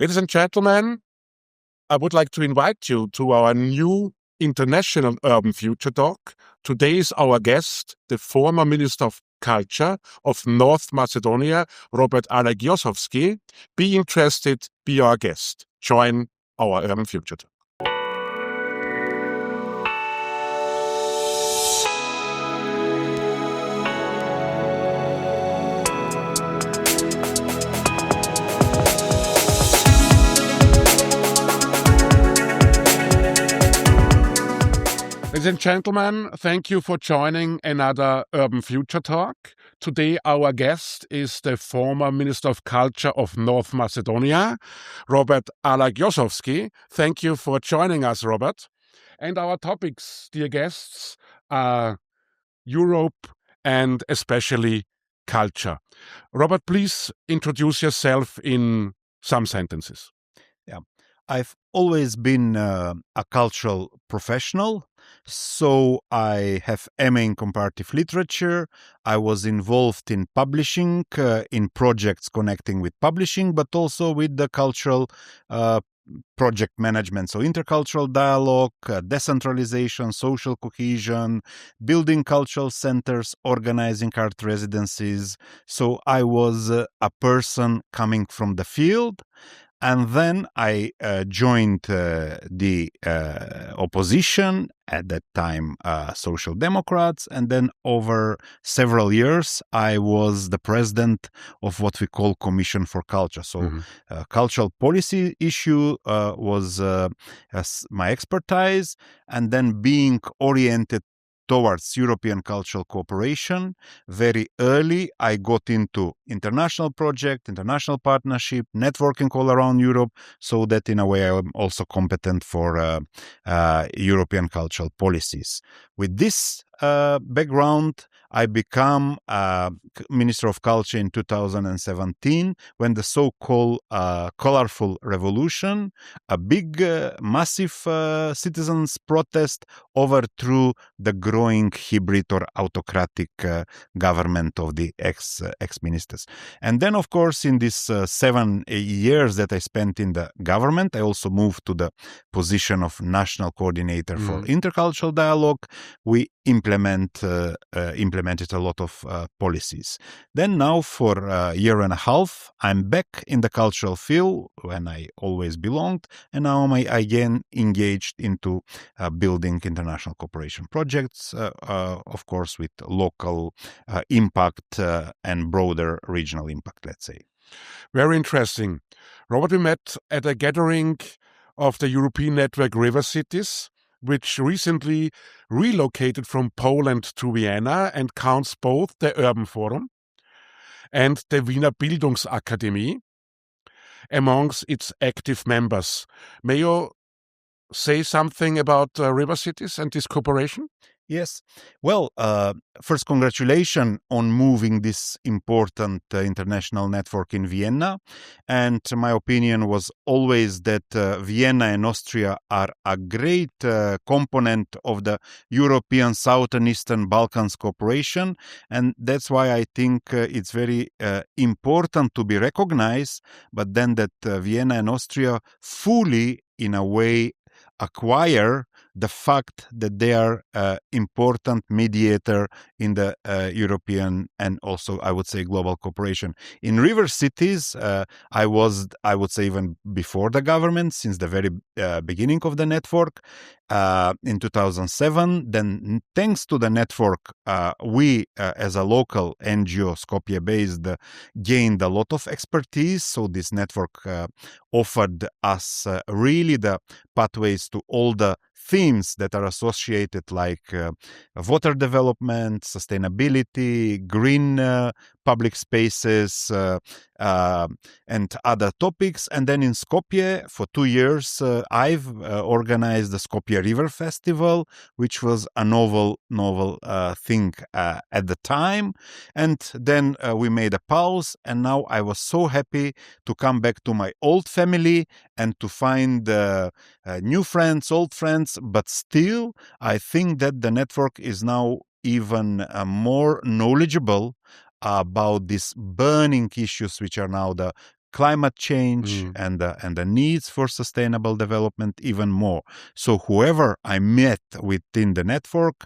Ladies and gentlemen, I would like to invite you to our new International Urban Future Talk. Today is our guest, the former Minister of Culture of North Macedonia, Robert Alagjozovski. Be interested, be our guest. Join our Urban Future Talk. Ladies and gentlemen, thank you for joining another Urban Future Talk. Today our guest is the former Minister of Culture of North Macedonia, Robert Alagjozovski. Thank you for joining us, Robert. And our topics, dear guests, are Europe and especially culture. Robert, please introduce yourself in some sentences. Yeah, I've always been a cultural professional. So I have MA in Comparative Literature. I was involved in publishing, in projects connecting with publishing, but also with the cultural project management. So intercultural dialogue, decentralization, social cohesion, building cultural centers, organizing art residencies. So I was a person coming from the field. And then I joined the opposition, at that time Social Democrats, and then over several years I was the president of what we call Commission for Culture. So cultural policy issue was my expertise, and then being oriented towards European cultural cooperation. Very early, I got into international project, international partnership, networking all around Europe, so that in a way I'm also competent for European cultural policies. With this background, I became Minister of Culture in 2017 when the so-called colorful revolution, a big, massive citizens' protest overthrew the growing hybrid or autocratic government of the ex-ministers. And then, of course, in these 7 years that I spent in the government, I also moved to the position of national coordinator for intercultural dialogue. We implemented a lot of policies. Then now for a year and a half, I'm back in the cultural field when I always belonged, and now I'm again engaged into building international cooperation projects, of course with local impact and broader regional impact, let's say. Very interesting. Robert, we met at a gathering of the European Network River Cities, which recently relocated from Poland to Vienna and counts both the Urban Forum and the Wiener Bildungsakademie amongst its active members. May you say something about river cities and this cooperation? Yes. Well, first, congratulations on moving this important international network in Vienna. And my opinion was always that Vienna and Austria are a great component of the European Southern Eastern Balkans cooperation. And that's why I think it's very important to be recognized, but then that Vienna and Austria fully, in a way, acquire the fact that they are important mediator in the European and also, I would say, global cooperation. In river cities, I would say even before the government, since the very beginning of the network, in 2007. Then thanks to the network, we as a local NGO, Skopje-based, gained a lot of expertise. So this network offered us really the pathways to all the themes that are associated like water development, sustainability, green public spaces, and other topics. And then in Skopje, for 2 years, I've organized the Skopje River Festival, which was a novel thing at the time. And then we made a pause, and now I was so happy to come back to my old family and to find new friends, old friends, but still, I think that the network is now even more knowledgeable about these burning issues, which are now the climate change and the needs for sustainable development even more. So whoever I met within the network,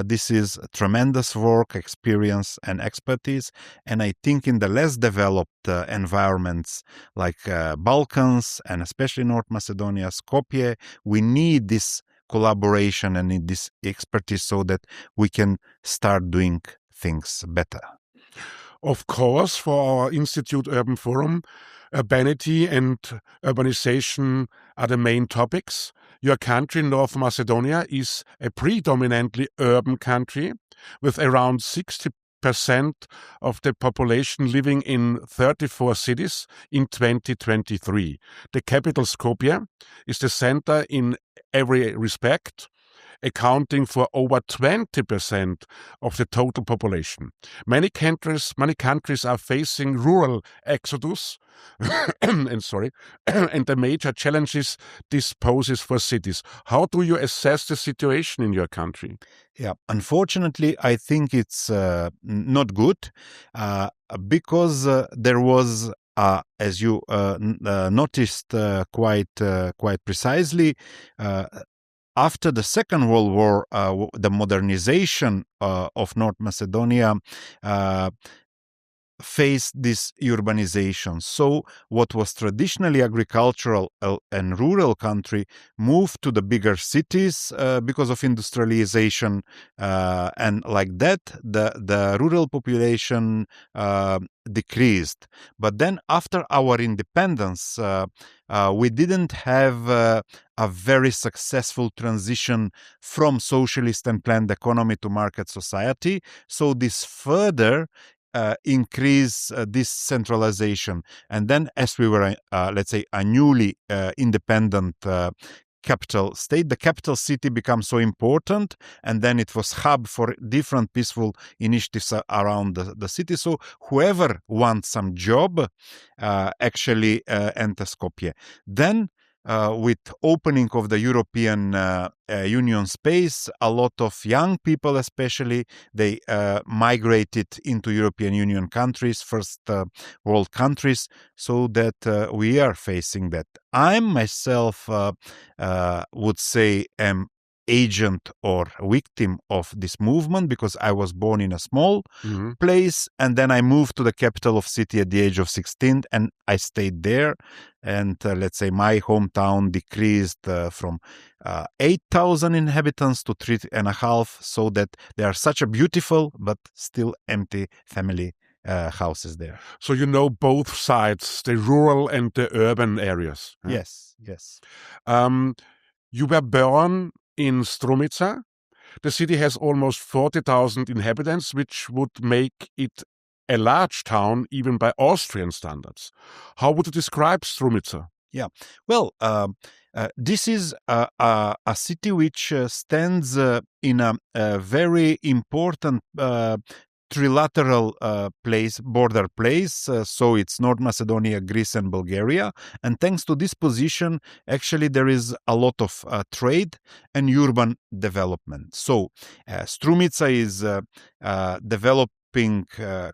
this is tremendous work, experience, and expertise. And I think in the less developed environments like Balkans and especially North Macedonia, Skopje, we need this collaboration and need this expertise so that we can start doing things better. Of course, for our Institute Urban Forum, urbanity and urbanization are the main topics. Your country, North Macedonia, is a predominantly urban country with around 60% of the population living in 34 cities in 2023. The capital, Skopje, is the center in every respect, accounting for over 20% of the total population. Many countries are facing rural exodus, and and the major challenges this poses for cities. How do you assess the situation in your country? Yeah, unfortunately, I think it's not good because there was, as you noticed quite precisely, after the Second World War, the modernization of North Macedonia faced this urbanization. So what was traditionally agricultural and rural country moved to the bigger cities because of industrialization, and like that the rural population decreased. But then after our independence, we didn't have a very successful transition from socialist and planned economy to market society. So this further increase this centralization. And then as we were, let's say, a newly independent capital state, the capital city becomes so important, and then it was hub for different peaceful initiatives around the city. So whoever wants some job actually enters Skopje. Then with opening of the European Union space, a lot of young people especially, they migrated into European Union countries, first world countries, so that we are facing that. I myself would say am agent or victim of this movement because I was born in a small place, and then I moved to the capital of city at the age of 16 and I stayed there. And let's say my hometown decreased from 8,000 inhabitants to 3.5, so that there are such a beautiful but still empty family houses there. So you know both sides, the rural and the urban areas. Huh? Yes. You were born in Strumica. The city has almost 40,000 inhabitants, which would make it a large town even by Austrian standards. How would you describe Strumica? Yeah, well, this is a city which stands in a very important trilateral border place. So it's North Macedonia, Greece, and Bulgaria. And thanks to this position, actually, there is a lot of trade and urban development. So Strumica is developing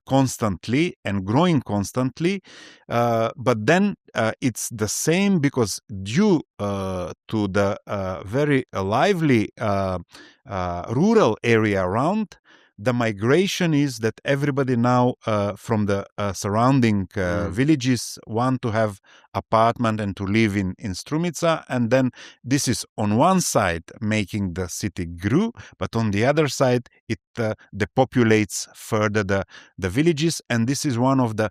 constantly and growing constantly, but then it's the same because due to the very lively rural area around, the migration is that everybody now from the surrounding villages want to have apartment and to live in Strumica. And then this is on one side making the city grow, but on the other side it depopulates further the villages. And this is one of the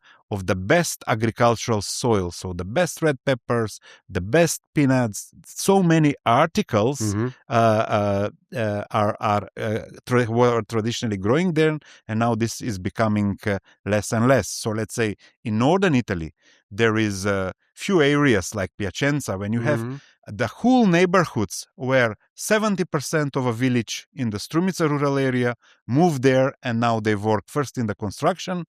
best agricultural soil. So the best red peppers, the best peanuts, so many articles were traditionally growing there, and now this is becoming less and less. So let's say in northern Italy, there is few areas like Piacenza, when you have the whole neighborhoods where 70% of a village in the Strumica rural area moved there, and now they work first in the construction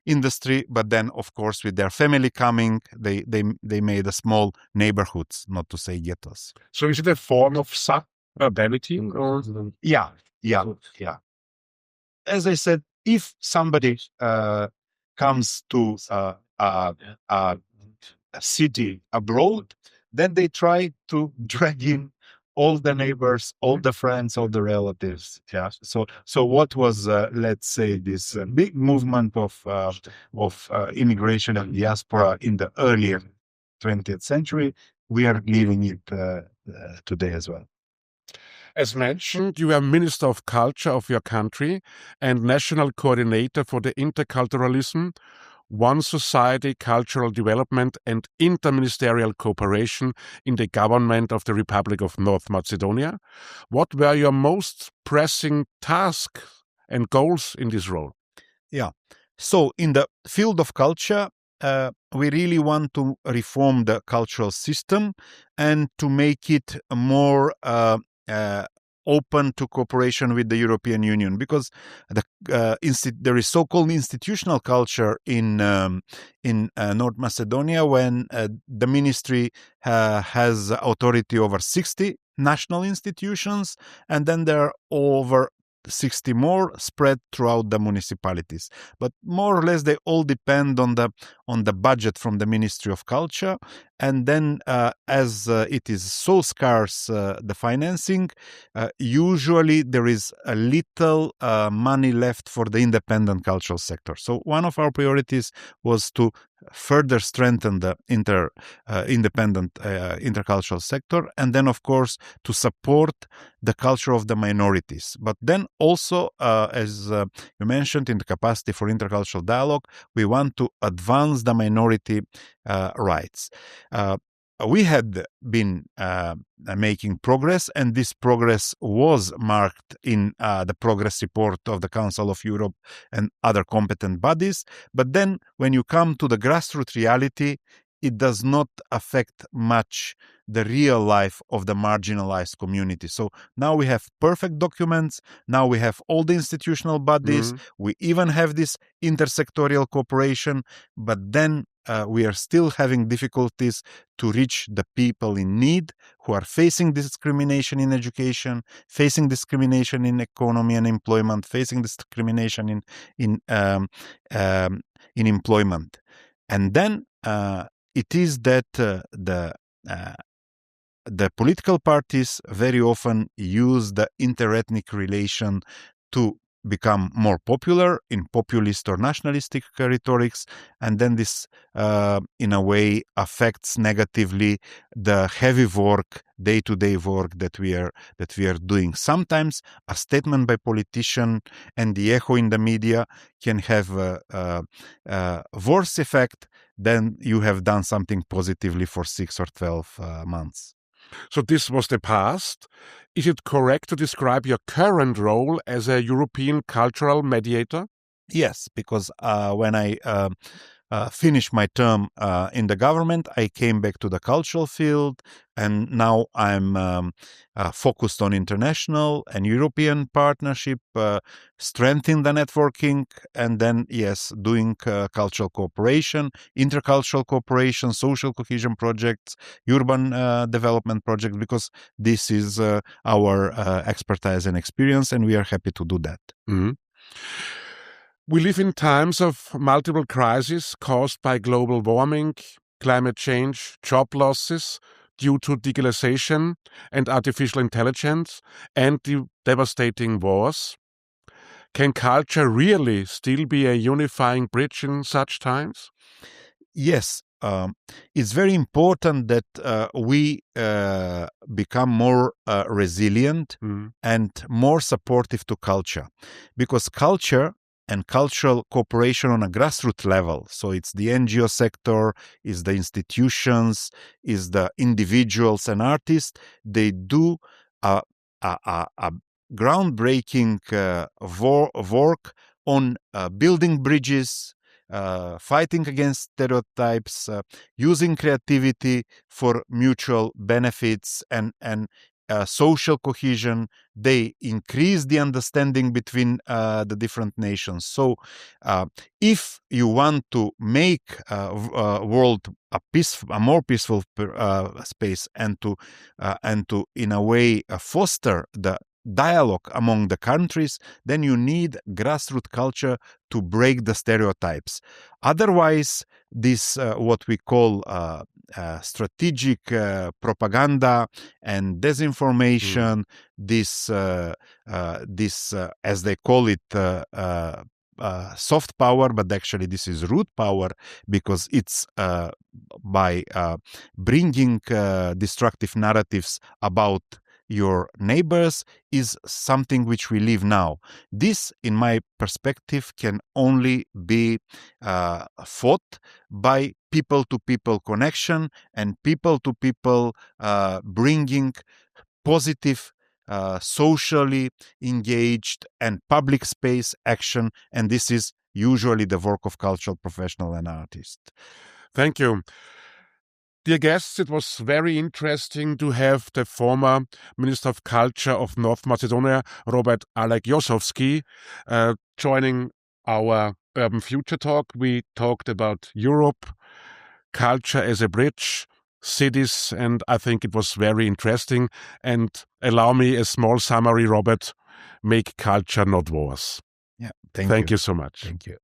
industry, but then of course with their family coming, they made a small neighborhoods, not to say ghettos. So is it a form of suburbanity? Yeah. As I said, if somebody comes to a city abroad, then they try to drag in all the neighbors, all the friends, all the relatives. Yeah. So what was, let's say, this big movement of immigration and diaspora in the earlier 20th century? We are living it today as well. As mentioned, you are Minister of Culture of your country and National Coordinator for the Interculturalism, One Society, Cultural Development and Interministerial Cooperation in the government of the Republic of North Macedonia. What were your most pressing tasks and goals in this role? Yeah. So in the field of culture, we really want to reform the cultural system and to make it more open to cooperation with the European Union, because there is so-called institutional culture in North Macedonia, when the ministry has authority over 60 national institutions, and then there are over 60 more spread throughout the municipalities. But more or less they all depend on the budget from the Ministry of Culture. And then as it is so scarce, the financing, usually there is a little money left for the independent cultural sector. So one of our priorities was to further strengthen the independent intercultural sector, and then of course to support the culture of the minorities. But then also, as you mentioned, in the capacity for intercultural dialogue, we want to advance the minority rights. We had been making progress, and this progress was marked in the progress report of the Council of Europe and other competent bodies. But then when you come to the grassroots reality, it does not affect much the real life of the marginalized community. So now we have perfect documents, now we have all the institutional bodies, we even have this intersectorial cooperation, but then we are still having difficulties to reach the people in need who are facing discrimination in education, facing discrimination in economy and employment, facing discrimination in employment. And then it is that the political parties very often use the interethnic relation to become more popular in populist or nationalistic rhetorics, and then this in a way affects negatively the heavy work, day-to-day work that we are doing. Sometimes a statement by politician and the echo in the media can have a worse effect than you have done something positively for 6 or 12 months. So this was the past. Is it correct to describe your current role as a European cultural mediator? Yes, because when I finished my term in the government, I came back to the cultural field, and now I'm focused on international and European partnership, strengthening the networking, and then, yes, doing cultural cooperation, intercultural cooperation, social cohesion projects, urban development projects, because this is our expertise and experience, and we are happy to do that. Mm-hmm. We live in times of multiple crises caused by global warming, climate change, job losses due to digitalization and artificial intelligence, and the devastating wars. Can culture really still be a unifying bridge in such times? Yes. It's very important that we become more resilient and more supportive to culture, because culture and cultural cooperation on a grassroots level, so it's the NGO sector, is the institutions, is the individuals and artists, they do a groundbreaking work on building bridges, fighting against stereotypes, using creativity for mutual benefits and social cohesion. They increase the understanding between the different nations. So if you want to make a world a more peaceful space, and to in a way foster the dialogue among the countries, then you need grassroots culture to break the stereotypes. Otherwise, this what we call strategic propaganda and disinformation, this as they call it soft power, but actually this is root power, because it's by bringing destructive narratives about your neighbors is something which we live now. This, in my perspective, can only be fought by people-to-people connection and people-to-people bringing positive, socially engaged and public space action, and this is usually the work of cultural professional and artist. Thank you. Dear guests, it was very interesting to have the former Minister of Culture of North Macedonia, Robert Alagjozovski, joining our Urban Future Talk. We talked about Europe, culture as a bridge, cities, and I think it was very interesting. And allow me a small summary, Robert. Make culture, not wars. Yeah, thank you so much. Thank you.